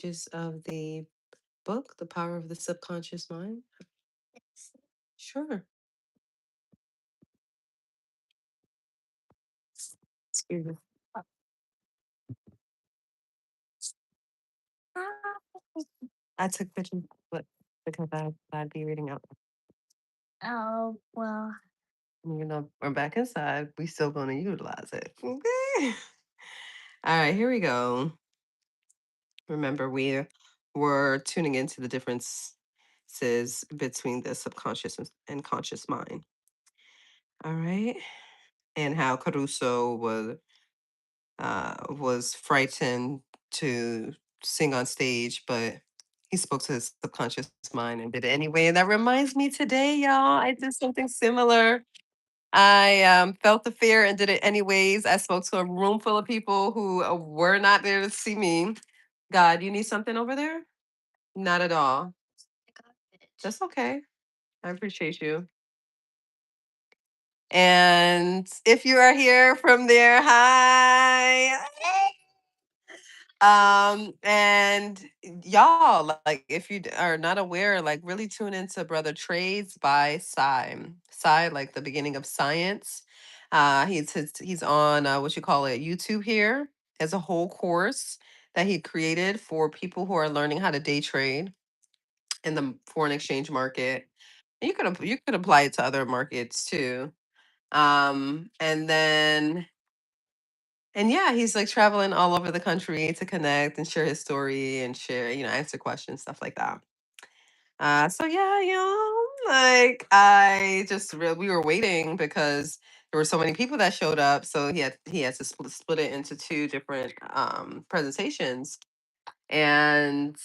Pages of the book, The Power of the Subconscious Mind? Sure. Excuse me. I took pictures, but because I'd be reading out. Oh, well. We're back inside. We still gonna utilize it. Okay. All right, here we go. Remember, we were tuning into the differences between the subconscious and conscious mind. All right. And how Caruso was frightened to sing on stage, but he spoke to his subconscious mind and did it anyway. And that reminds me today, y'all, I did something similar. I felt the fear and did it anyways. I spoke to a room full of people who were not there to see me. God, you need something over there? Not at all. That's okay. I appreciate you. And if you are here from there, hi. And y'all, like, if you are not aware, like, really tune into Brother Trades by Psy, like the beginning of science. He's on what you call it, YouTube here. Has a whole course that he created for people who are learning how to day trade in the foreign exchange market. And you could apply it to other markets too. And then and yeah, he's like traveling all over the country to connect and share his story and share, answer questions, stuff like that. So yeah, like we were waiting because there were so many people that showed up. So he had to split it into two different presentations. And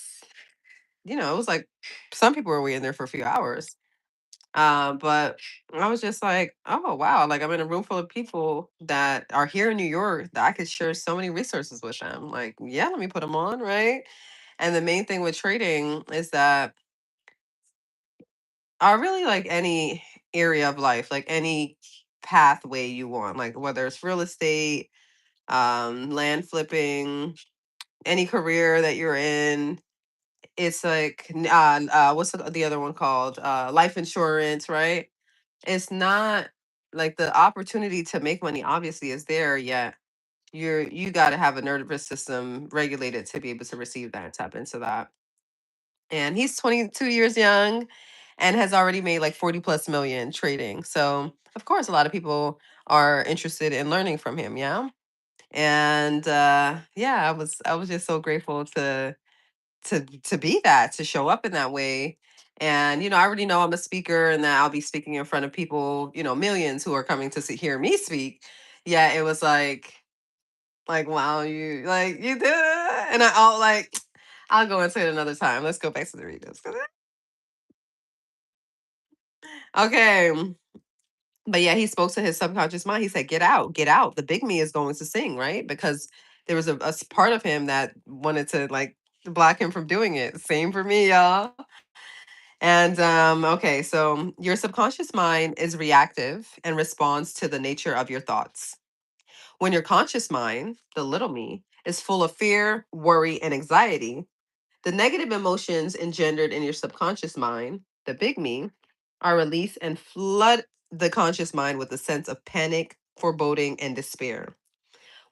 it was like some people were waiting there for a few hours. But I was just like, oh wow, like I'm in a room full of people that are here in New York that I could share so many resources with them. Like, yeah, let me put them on, right? And the main thing with trading is that I really like any area of life, like any pathway you want, like whether it's real estate, land flipping, any career that you're in. It's like what's the other one called? Life insurance, right? It's not like the opportunity to make money obviously is there, yet you got to have a nervous system regulated to be able to receive that and tap into that. And he's 22 years young and has already made like 40 plus million trading. So of course a lot of people are interested in learning from him. Yeah. And yeah, I was just so grateful to be that, to show up in that way. And I already know I'm a speaker and that I'll be speaking in front of people, millions who are coming to hear me speak. Yeah, it was like wow, you did it. And I'll like I'll go into it another time. Let's go back to the readings. Okay. But yeah, he spoke to his subconscious mind. He said, "Get out, get out. The big me is going to sing, right?" Because there was a part of him that wanted to like block him from doing it. Same for me, y'all. And okay, so your subconscious mind is reactive and responds to the nature of your thoughts. When your conscious mind, the little me, is full of fear, worry, and anxiety, the negative emotions engendered in your subconscious mind, the big me, are released and flood the conscious mind with a sense of panic, foreboding, and despair.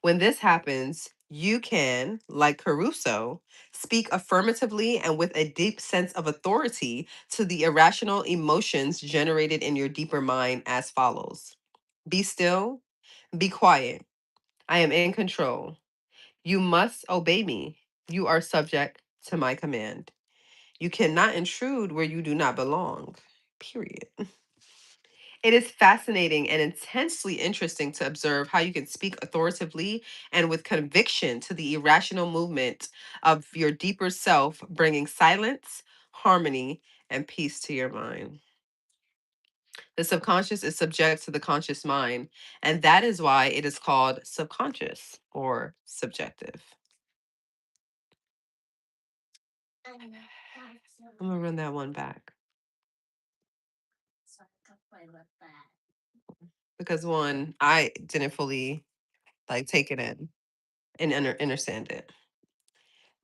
When this happens, you can, like Caruso, speak affirmatively and with a deep sense of authority to the irrational emotions generated in your deeper mind as follows: Be still, be quiet. I am in control. You must obey me. You are subject to my command. You cannot intrude where you do not belong. Period. It is fascinating and intensely interesting to observe how you can speak authoritatively and with conviction to the irrational movement of your deeper self, bringing silence, harmony, and peace to your mind. The subconscious is subject to the conscious mind, and that is why it is called subconscious or subjective. I'm gonna run that one back because one, I didn't fully like take it in and understand it.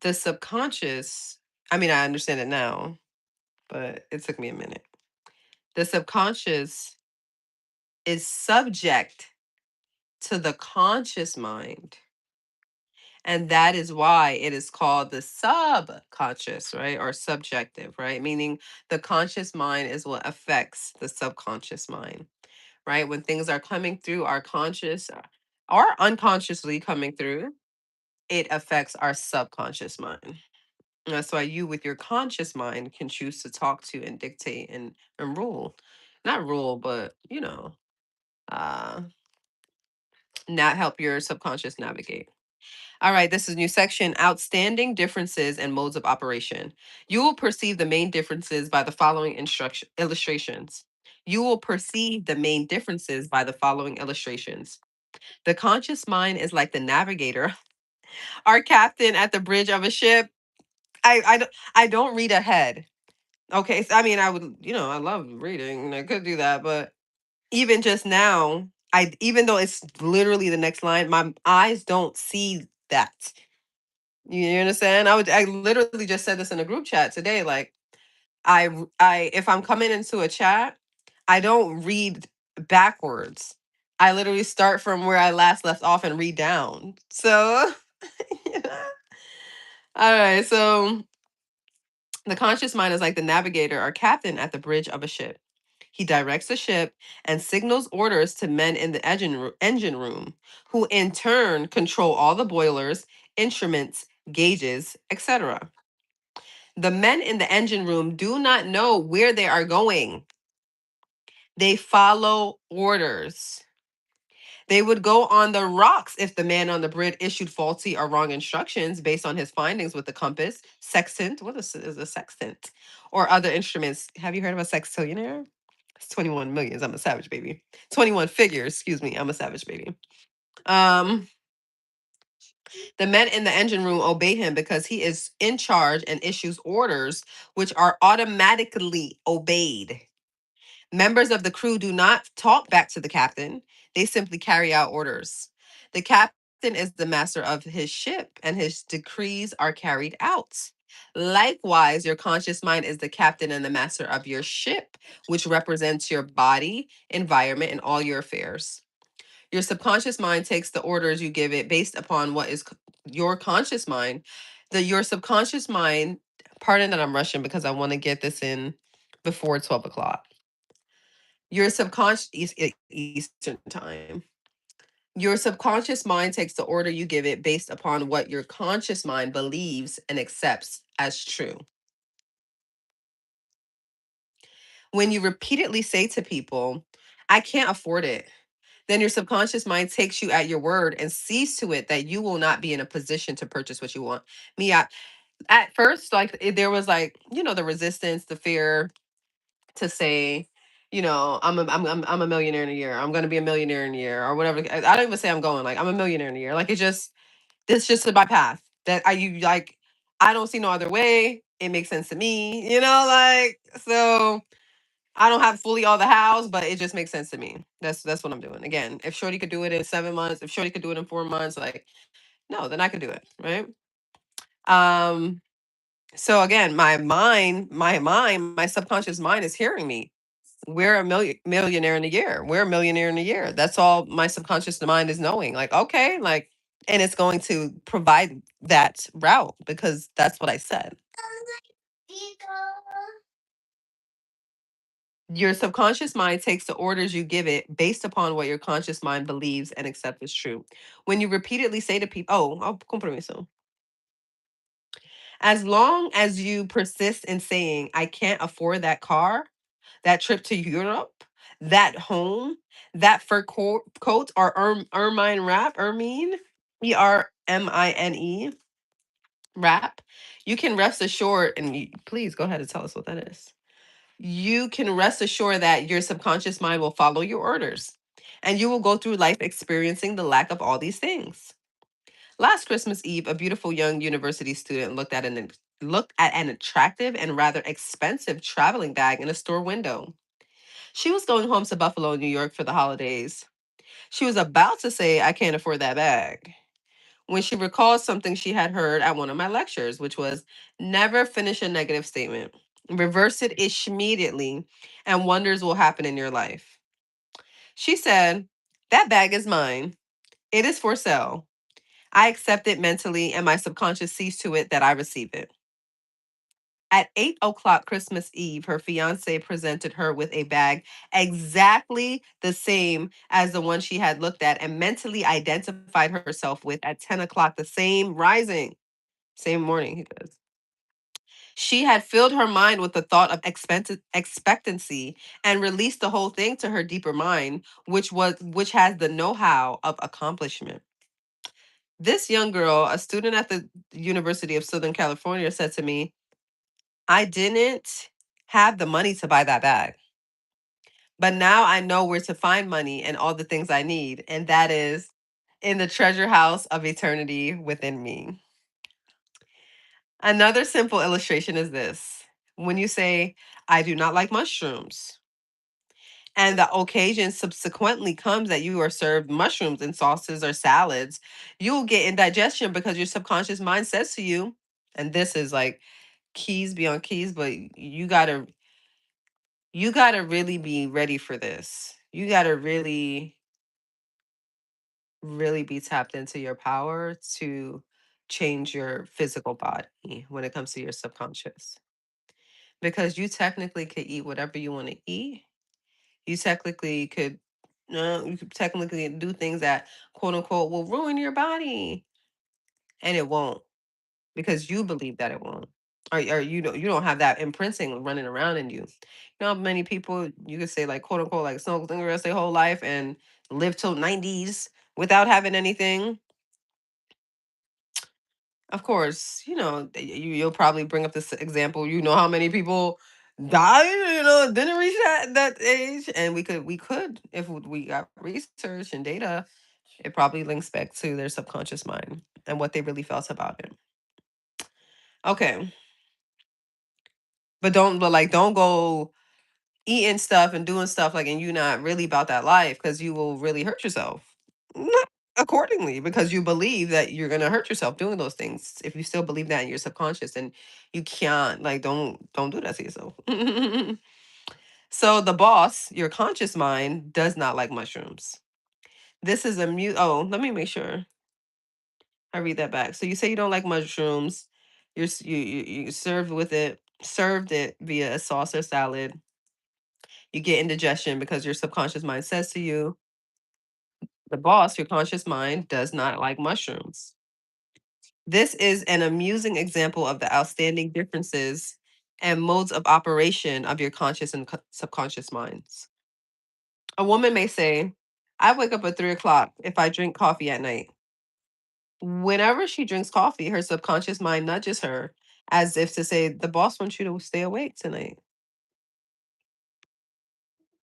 The subconscious, I mean, I understand it now, but it took me a minute. The subconscious is subject to the conscious mind. And that is why it is called the subconscious, right? Or subjective, right? Meaning the conscious mind is what affects the subconscious mind, right? When things are coming through our conscious or unconsciously coming through, it affects our subconscious mind. And that's why you, with your conscious mind, can choose to talk to and dictate and rule. Not rule, but, uh, not help your subconscious navigate. All right, this is a new section, outstanding differences and modes of operation. You will perceive the main differences by the following instruction illustrations. You will perceive the main differences by the following illustrations. The conscious mind is like the navigator, our captain at the bridge of a ship. I don't read ahead. Okay, so, I mean, I would, I love reading and I could do that, but even just now, even though it's literally the next line, my eyes don't see that. You understand? I literally just said this in a group chat today. Like if I'm coming into a chat, I don't read backwards. I literally start from where I last left off and read down. So, all right. So the conscious mind is like the navigator or captain at the bridge of a ship. He directs the ship and signals orders to men in the engine room, who in turn control all the boilers, instruments, gauges, etc. The men in the engine room do not know where they are going. They follow orders. They would go on the rocks if the man on the bridge issued faulty or wrong instructions based on his findings with the compass, sextant. What is a sextant? Or other instruments. Have you heard of a sextillionaire? It's 21 millions. I'm a savage baby. 21 figures. Excuse me. I'm a savage baby. Um, the men in the engine room obey him because he is in charge and issues orders which are automatically obeyed. Members of the crew do not talk back to the captain, they simply carry out orders. The captain is the master of his ship, and his decrees are carried out. Likewise, your conscious mind is the captain and the master of your ship, which represents your body, environment, and all your affairs. Your subconscious mind takes the orders you give it based upon what is your conscious mind. Your subconscious mind, pardon that I'm rushing because I want to get this in before 12 o'clock. Your subconscious Eastern time. Your subconscious mind takes the order you give it based upon what your conscious mind believes and accepts as true. When you repeatedly say to people, I can't afford it, then your subconscious mind takes you at your word and sees to it that you will not be in a position to purchase what you want. At first, like there was like, the resistance, the fear, to say, I'm a millionaire in a year. I'm going to be a millionaire in a year or whatever. I don't even say I'm going, like I'm a millionaire in a year. Like it's just my path that I don't see no other way. It makes sense to me, like, so I don't have fully all the house, but it just makes sense to me. That's what I'm doing. Again, if Shorty could do it in 7 months, if Shorty could do it in 4 months, like, no, then I could do it. Right. Um, so again, my subconscious mind is hearing me. We're a millionaire in a year. We're a millionaire in a year. That's all my subconscious mind is knowing. Like, okay, like, and it's going to provide that route because that's what I said. Your subconscious mind takes the orders you give it based upon what your conscious mind believes and accepts as true. When you repeatedly say to people, oh, compromiso. As long as you persist in saying, I can't afford that car, that trip to Europe, that home, that fur coat, or ermine, ERMINE wrap, you can rest assured, and please go ahead and tell us what that is. You can rest assured that your subconscious mind will follow your orders, and you will go through life experiencing the lack of all these things. Last Christmas Eve, a beautiful young university student looked at an attractive and rather expensive traveling bag in a store window. She was going home to Buffalo, New York for the holidays. She was about to say, I can't afford that bag, when she recalls something she had heard at one of my lectures, which was never finish a negative statement. Reverse it immediately, and wonders will happen in your life. She said, "That bag is mine. It is for sale. I accept it mentally, and my subconscious sees to it that I receive it." At 8 o'clock Christmas Eve, her fiance presented her with a bag exactly the same as the one she had looked at and mentally identified herself with at 10 o'clock, the same rising, same morning, he says. She had filled her mind with the thought of expectancy and released the whole thing to her deeper mind, which has the know-how of accomplishment. This young girl, a student at the University of Southern California, said to me, "I didn't have the money to buy that bag, but now I know where to find money and all the things I need, and that is in the treasure house of eternity within me." Another simple illustration is this. When you say, "I do not like mushrooms," and the occasion subsequently comes that you are served mushrooms in sauces or salads, you'll get indigestion because your subconscious mind says to you, and this is like keys beyond keys, but you gotta really be ready for this. You gotta really, really be tapped into your power to change your physical body when it comes to your subconscious. Because you technically could eat whatever you want to eat. You technically could you could technically do things that quote unquote will ruin your body. And it won't, because you believe that it won't. Or you don't have that imprinting running around in you. You know how many people you could say like quote unquote like smoke cigarettes their whole life and live till 90s without having anything. Of course, you'll probably bring up this example. You know how many people died, didn't reach that age, and we could if we got research and data, it probably links back to their subconscious mind and what they really felt about it. Okay, but don't go eating stuff and doing stuff like and you not really about that life because you will really hurt yourself. Not accordingly, because you believe that you're gonna hurt yourself doing those things. If you still believe that in your subconscious, and you can't like don't do that to yourself. So the boss, your conscious mind, does not like mushrooms. This is a mute. Oh, let me make sure I read that back. So you say you don't like mushrooms. You served it via a sauce or salad. You get indigestion because your subconscious mind says to you, the boss, your conscious mind, does not like mushrooms. This is an amusing example of the outstanding differences and modes of operation of your conscious and subconscious minds. A woman may say, "I wake up at 3 o'clock if I drink coffee at night." Whenever she drinks coffee, her subconscious mind nudges her as if to say, "The boss wants you to stay awake tonight."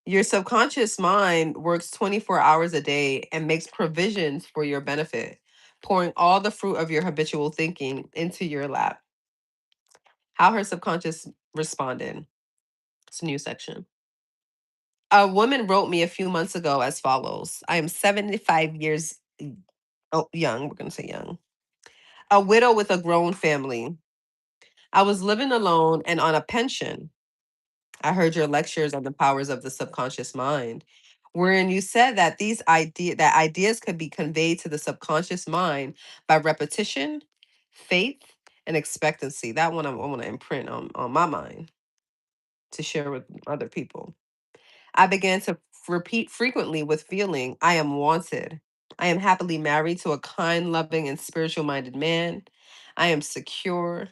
Your subconscious mind works 24 hours a day and makes provisions for your benefit, pouring all the fruit of your habitual thinking into your lap. How her subconscious responded. It's a new section. A woman wrote me a few months ago as follows. I am 75 years young. We're going to say young. A widow with a grown family. I was living alone and on a pension. I heard your lectures on the powers of the subconscious mind, wherein you said that that ideas could be conveyed to the subconscious mind by repetition, faith, and expectancy. That one I want to imprint on my mind to share with other people. I began to repeat frequently with feeling, "I am wanted. I am happily married to a kind, loving, and spiritual minded man. I am secure."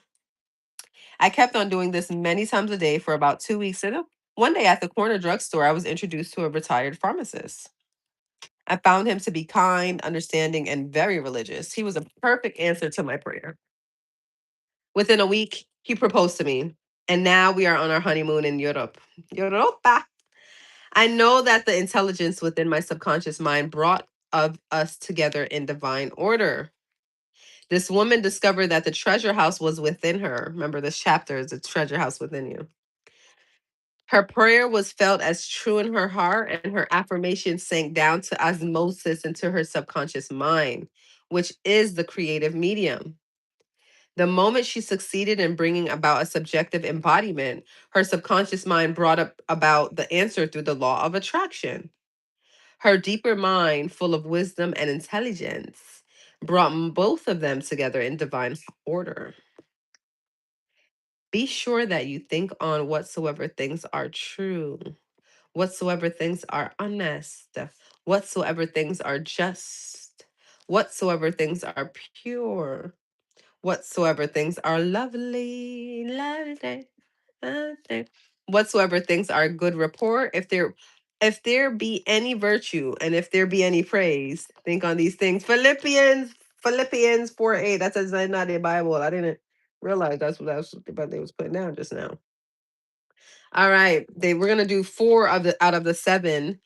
I kept on doing this many times a day for about 2 weeks. And one day at the corner drugstore, I was introduced to a retired pharmacist. I found him to be kind, understanding, and very religious. He was a perfect answer to my prayer. Within a week, he proposed to me. And now we are on our honeymoon in Europe. Europa. I know that the intelligence within my subconscious mind brought of us together in divine order. This woman discovered that the treasure house was within her. Remember, this chapter is a treasure house within you. Her prayer was felt as true in her heart, and her affirmation sank down to osmosis into her subconscious mind. which is the creative medium. The moment she succeeded in bringing about a subjective embodiment, her subconscious mind brought up about the answer through the law of attraction. Her deeper mind, full of wisdom and intelligence, brought both of them together in divine order. Be sure that you think on whatsoever things are true, whatsoever things are honest, whatsoever things are just, whatsoever things are pure, whatsoever things are lovely, lovely, lovely, whatsoever things are good report, if there be any virtue and if there be any praise, think on these things. Philippians 4:8. That says not in the Bible. I didn't realize that's what they was putting down just now. All right. We're gonna do four of the out of the seven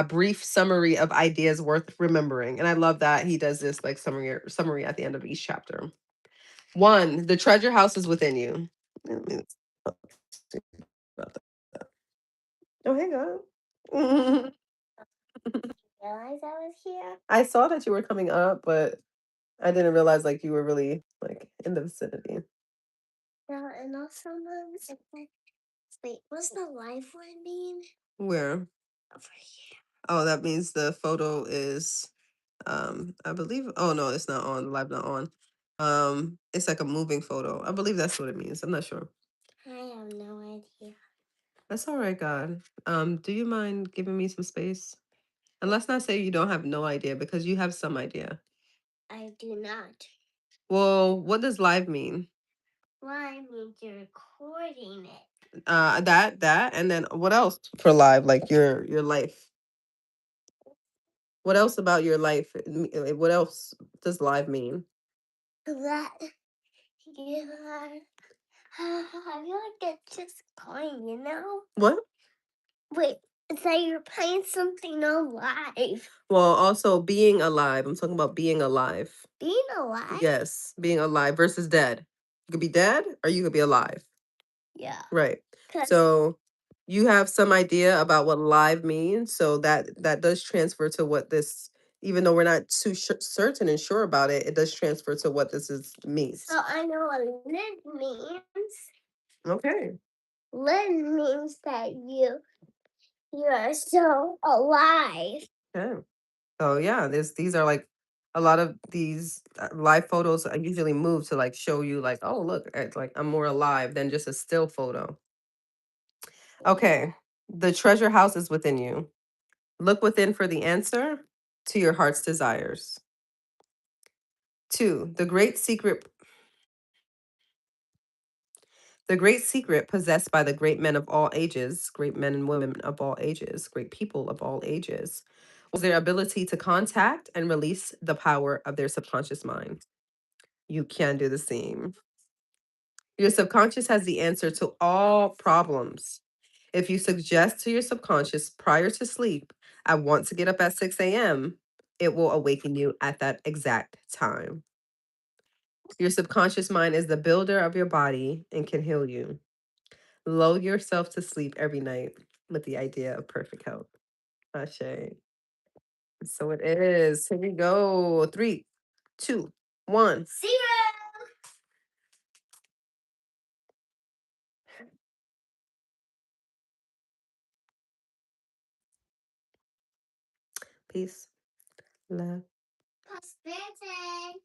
brief summary of ideas worth remembering. And I love that he does this like summary at the end of each chapter. One, the treasure house is within you. Let me see about that. Oh, hey, God. Realize I was here. I saw that you were coming up, but I didn't realize like you were really like in the vicinity. Yeah, and also, Mom, wait, what's the live one mean? Where? Over here. Oh, that means the photo is I believe, oh no, it's not on, live not on. It's like a moving photo. I believe that's what it means. I'm not sure. I have no idea. That's all right, God. Do you mind giving me some space? And let's not say you don't have no idea because you have some idea. I do not. Well, what does live mean? Live means you're recording it. That, and then what else for live? Like your life. What else about your life? What else does live mean? That you are. I feel like it's just playing, you know? What? Wait, it's like you're playing something alive. Well, also being alive. I'm talking about being alive. Being alive? Yes, being alive versus dead. You could be dead or you could be alive. Yeah. Right. 'Cause So you have some idea about what live means. So that does transfer to what this, even though we're not too certain and sure about it, it does transfer to what this is means. so I know what live means. Okay. Live means that you are so alive. Okay. So yeah, these are like a lot of these live photos I usually move to like show you like, oh look, it's like I'm more alive than just a still photo. Okay. The treasure house is within you. Look within for the answer to your heart's desires. Two, the great secret possessed by the great men of all ages, great men and women of all ages, great people of all ages, was their ability to contact and release the power of their subconscious mind. You can do the same. Your subconscious has the answer to all problems. If you suggest to your subconscious prior to sleep, I want to get up at 6 a.m., it will awaken you at that exact time. Your subconscious mind is the builder of your body and can heal you. Lull yourself to sleep every night with the idea of perfect health. Ashe. So it is. Here we go. Three, two, one. 0. Peace. Love. Prosperity.